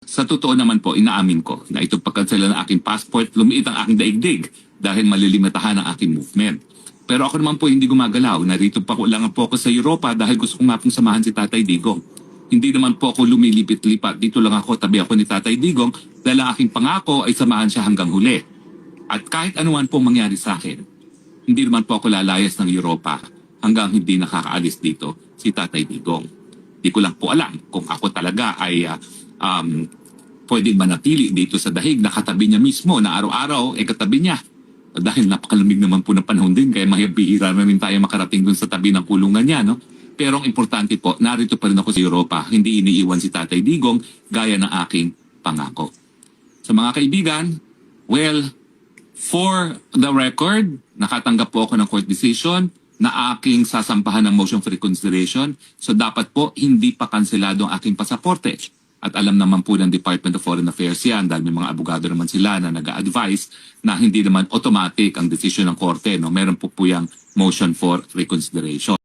Sa totoo naman po, inaamin ko na ito pagkansela ng aking passport, lumiit ang aking daigdig dahil malilimitahan ang aking movement. Pero ako naman po hindi gumagalaw. Narito pa ko lang po ako sa Europa dahil gusto ko nga pong samahan si Tatay Digong. Hindi naman po ako lumilipit-lipat. Dito lang ako, tabi ako ni Tatay Digong dahil ang aking pangako ay samahan siya hanggang huli. At kahit anuman po mangyari sa akin, hindi naman po ako lalayas ng Europa hanggang hindi nakakaalis dito si Tatay Digong. Di ko lang po alam kung ako talaga ay pwedeng manatili dito sa dahig na katabi niya mismo na araw-araw katabi niya. Dahil napakalamig naman po ng panahon din kaya mahibihira na rin tayo makarating dun sa tabi ng kulungan niya. No? Pero ang importante po, narito pa rin ako sa Europa. Hindi iniiwan si Tatay Digong gaya ng aking pangako. Sa mga kaibigan, well, for the record, nakatanggap po ako ng court decision na aking sasampahan ng motion for reconsideration. So dapat po hindi pa kanselado ang aking pasaporte. At alam naman po ng Department of Foreign Affairs yan dahil may mga abogado naman sila na nag-a-advise na hindi naman automatic ang decision ng korte. No? Meron po yung motion for reconsideration.